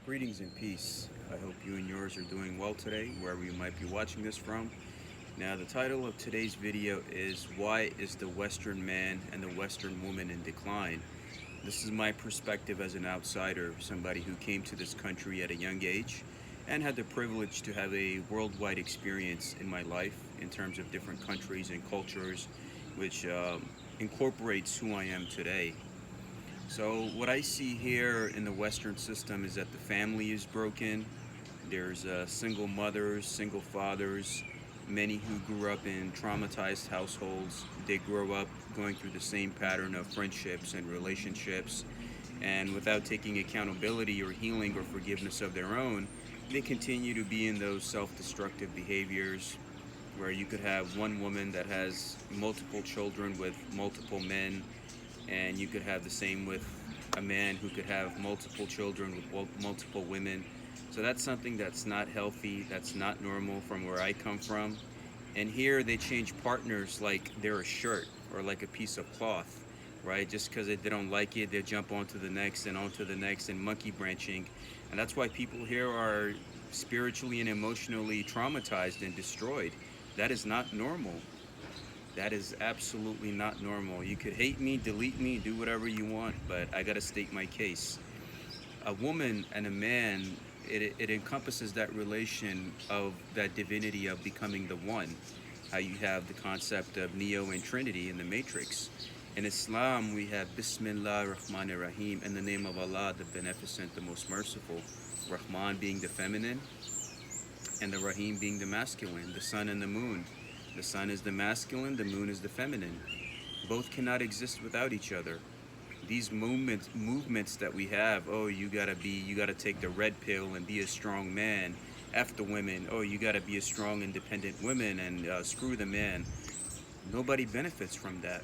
Greetings and peace. I hope you and yours are doing well today, wherever you might be watching this from. Now, the title of today's video is Why is the Western Man and the Western Woman in Decline? This is my perspective as an outsider, somebody who came to this country at a young age and had the privilege to have a worldwide experience in my life in terms of different countries and cultures, which incorporates who I am today. So what I see here in the Western system is that the family is broken. There's single mothers, single fathers, many who grew up in traumatized households. They grow up going through the same pattern of friendships and relationships, and without taking accountability or healing or forgiveness of their own, they continue to be in those self-destructive behaviors where you could have one woman that has multiple children with multiple men, and you could have the same with a man who could have multiple children with multiple women. So that's something that's not healthy, that's not normal from where I come from. And here they change partners like they're a shirt or like a piece of cloth, right? Just because they don't like it, they jump onto the next and onto the next and monkey branching. And that's why people here are spiritually and emotionally traumatized and destroyed. That is not normal. That is absolutely not normal. You could hate me, delete me, do whatever you want, but I gotta state my case. A woman and a man, it encompasses that relation of that divinity of becoming the one. How you have the concept of Neo and Trinity in the Matrix. In Islam, we have Bismillah Rahman Rahim, in the name of Allah, the Beneficent, the Most Merciful. Rahman being the feminine, and the Rahim being the masculine, the sun and the moon. The sun is the masculine, the moon is the feminine. Both cannot exist without each other. These movements that we have, oh, you gotta take the red pill and be a strong man. F the women, oh, you gotta be a strong, independent woman and screw the man. Nobody benefits from that.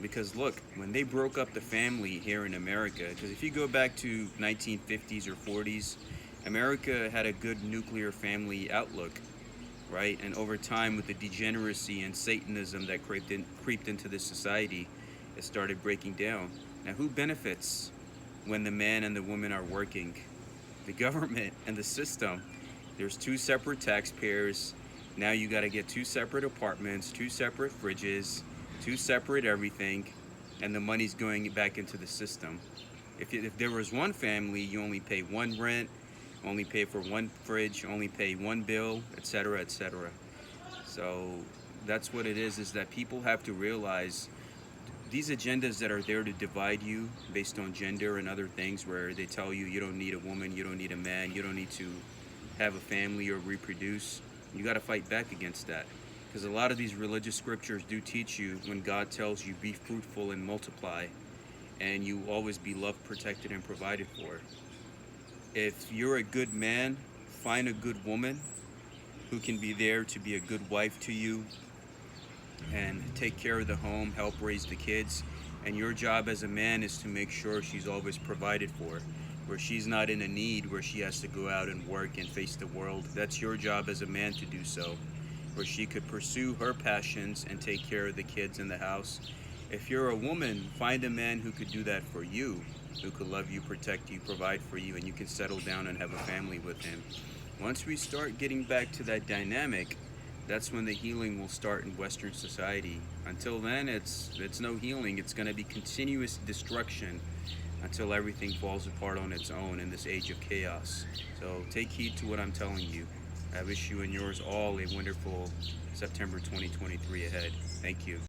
Because look, when they broke up the family here in America, because if you go back to 1950s or 40s, America had a good nuclear family outlook, right? And over time, with the degeneracy and Satanism that creeped into this society, it started breaking down. Now, who benefits when the man and the woman are working? The government and the system. There's two separate taxpayers. Now you got to get two separate apartments, two separate fridges, two separate everything, and the money's going back into the system. If there was one family, you only pay one rent, only pay for one fridge, only pay one bill, etc., etc. So that's what it is that people have to realize these agendas that are there to divide you based on gender and other things, where they tell you you don't need a woman, you don't need a man, you don't need to have a family or reproduce. You got to fight back against that, because a lot of these religious scriptures do teach you, when God tells you be fruitful and multiply, and you always be loved, protected, and provided for. If you're a good man, find a good woman who can be there to be a good wife to you and take care of the home, help raise the kids. And your job as a man is to make sure she's always provided for, where she's not in a need where she has to go out and work and face the world. That's your job as a man to do so, where she could pursue her passions and take care of the kids in the house. If you're a woman, find a man who could do that for you, who could love you, protect you, provide for you, and you can settle down and have a family with him. Once we start getting back to that dynamic, that's when the healing will start in Western society. Until then, it's no healing. It's going to be continuous destruction until everything falls apart on its own in this age of chaos. So take heed to what I'm telling you. I wish you and yours all a wonderful September 2023 ahead. Thank you.